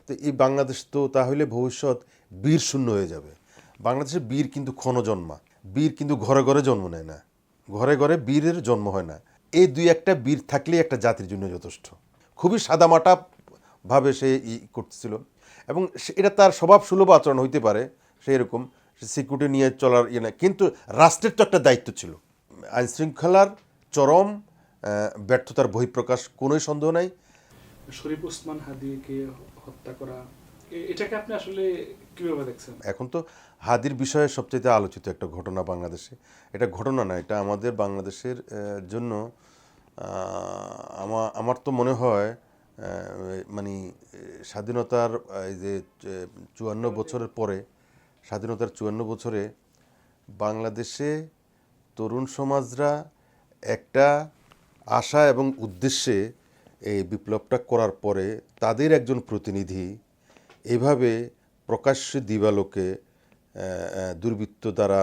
তো এই বাংলাদেশ তো তাহলে ভবিষ্যৎ বীর শূন্য হয়ে যাবে। বাংলাদেশে বীর কিন্তু ক্ষণজন্মা, বীর কিন্তু ঘরে ঘরে জন্ম নেয় না, ঘরে ঘরে বীরের জন্ম হয় না। এই দুই একটা বীর থাকলেই একটা জাতির জন্য যথেষ্ট। খুবই সাদামাটা ভাবে সে করতেছিল এবং এটা তার স্বভাব সুলভ আচরণ হইতে পারে, সেই রকম সিকিউরিটি নিয়ে চলার না, কিন্তু রাষ্ট্রের তো একটা দায়িত্ব ছিল। আইনশৃঙ্খলার চরম ব্যর্থতার বহিঃপ্রকাশ, কোনোই সন্দেহ নাই। শরীফ ওসমান হাদিকে হত্যা করা, এটাকে আপনি আসলে কিভাবে দেখছেন? এখন তো হাদির বিষয়ে সবচেয়ে আলোচিত একটা ঘটনা বাংলাদেশে। এটা ঘটনা না, এটা আমাদের বাংলাদেশের জন্য আমার তো মনে হয় মানে স্বাধীনতার এই যে ৫৪ বছরের পরে, স্বাধীনতার ৫৪ বছরে বাংলাদেশে তরুণ সমাজরা একটা আশা এবং উদ্দেশ্যে এই বিপ্লবটা করার পরে তাদের একজন প্রতিনিধি এভাবে প্রকাশ্যে দিবালোকে দুর্বৃত্ত দ্বারা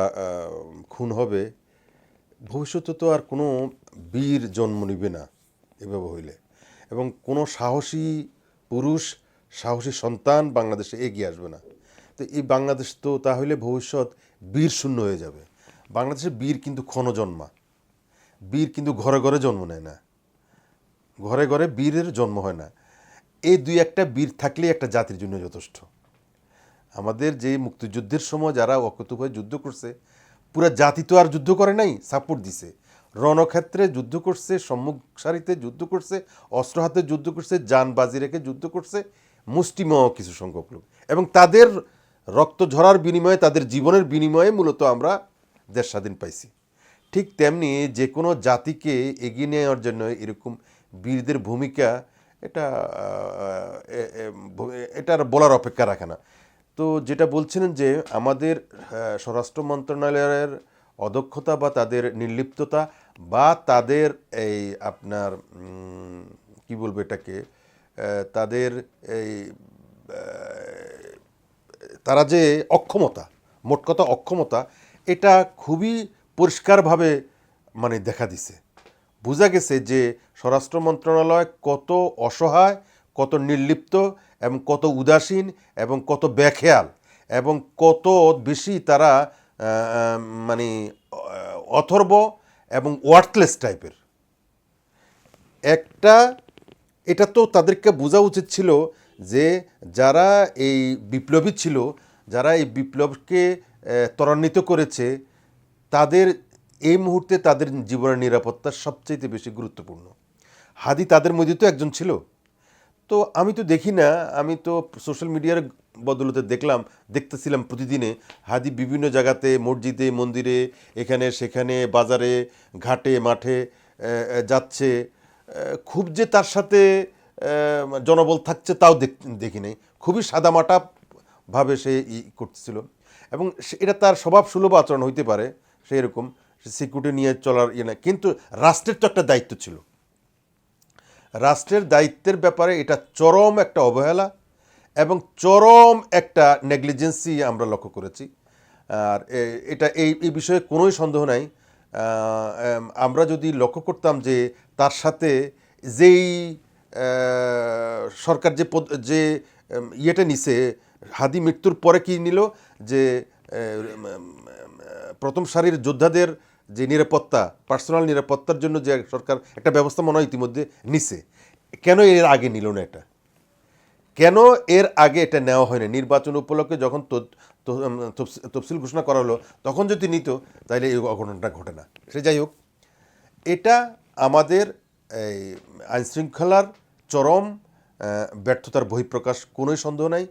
খুন হবে, ভবিষ্যতে তো আর কোনো বীর জন্ম নিবে না এভাবে হইলে, এবং কোনো সাহসী পুরুষ, সাহসী সন্তান বাংলাদেশে এগিয়ে আসবে না। তো এই বাংলাদেশ তো তাহলে ভবিষ্যৎ বীর শূন্য হয়ে যাবে। বাংলাদেশে বীর কিন্তু ক্ষণজন্মা, বীর কিন্তু ঘরে ঘরে জন্ম নেয় না, ঘরে ঘরে বীরের জন্ম হয় না। এই দুই একটা বীর থাকলেই একটা জাতির জন্য যথেষ্ট। আমাদের যে মুক্তিযুদ্ধের সময় যারা অকুতোভয় যুদ্ধ করছে, পুরা জাতি তো আর যুদ্ধ করে নাই, সাপোর্ট দিছে। রণক্ষেত্রে যুদ্ধ করছে, সম্মুখ সারিতে যুদ্ধ করছে, অস্ত্র হাতে যুদ্ধ করছে, যান বাজি রেখে যুদ্ধ করছে মুষ্টিমেয় কিছু সংখ্যক লোক, এবং তাদের রক্ত ঝরার বিনিময়ে, তাদের জীবনের বিনিময়ে মূলত আমরা দেশ স্বাধীন পাইছি। ঠিক তেমনি যে কোনো জাতিকে এগিয়ে নেওয়ার জন্য এরকম বীরদের ভূমিকা, এটা এটার বলার অপেক্ষা রাখে না। তো যেটা বলছিলেন যে আমাদের স্বরাষ্ট্র মন্ত্রণালয়ের অদক্ষতা বা তাদের নির্লিপ্ততা বা তাদের এই আপনার কি বলবো এটাকে, তাদের এই তারা যে অক্ষমতা, মোট কথা অক্ষমতা, এটা খুবই পরিষ্কারভাবে মানে দেখা দিছে। বোঝা গেছে যে স্বরাষ্ট্র মন্ত্রণালয় কত অসহায়, কত নির্লিপ্ত এবং কত উদাসীন এবং কত বেখেয়াল এবং কত বেশি তারা মানে অথর্ব এবং ওয়ার্থলেস টাইপের একটা। এটা তো তাদেরকে বোঝা উচিত ছিল যে যারা এই বিপ্লবী ছিল, যারা এই বিপ্লবকে ত্বরান্বিত করেছে, তাদের এই মুহূর্তে তাদের জীবনের নিরাপত্তা সবচেয়ে বেশি গুরুত্বপূর্ণ। হাদি তাদের মধ্যে তো একজন ছিল। তো আমি তো দেখি না, আমি তো সোশ্যাল মিডিয়ার বদলতে দেখতেছিলাম প্রতিদিনে হাদি বিভিন্ন জায়গাতে, মসজিদে, মন্দিরে, এখানে সেখানে, বাজারে, ঘাটে, মাঠে যাচ্ছে। খুব যে তার সাথে জনবল থাকছে তাও দেখি নাই। খুবই সাদামাটা ভাবে সে করতেছিল এবং এটা তার স্বভাব সুলভ আচরণ হইতে পারে, সেই রকম সিকিউরিটি নিয়ে চলার না, কিন্তু রাষ্ট্রের তো একটা দায়িত্ব ছিল। রাষ্ট্রের দায়িত্বের ব্যাপারে এটা চরম একটা অবহেলা এবং চরম একটা নেগলিজেন্সি আমরা লক্ষ্য করেছি। আর এটা এই বিষয়ে কোনোই সন্দেহ নাই। আমরা যদি লক্ষ্য করতাম যে তার সাথে যেই সরকার যে ইয়েটা নিছে, হাদি মৃত্যুর পরে কি নিল, যে প্রথম সারির যোদ্ধাদের যে নিরাপত্তা, পার্সোনাল নিরাপত্তার জন্য যে সরকার একটা ব্যবস্থা মনে হয় ইতিমধ্যে নিছে, কেন এর আগে নিল না? এটা কেন এর আগে এটা নেওয়া হয়নি? নির্বাচন উপলক্ষে যখন তফসিল ঘোষণা করা হলো তখন যদি নিত তাহলে এই অঘটনটা ঘটে না। সে যাই হোক, এটা আমাদের এই আইনশৃঙ্খলার চরম ব্যর্থতার বহিঃপ্রকাশ, কোনোই সন্দেহ নাই।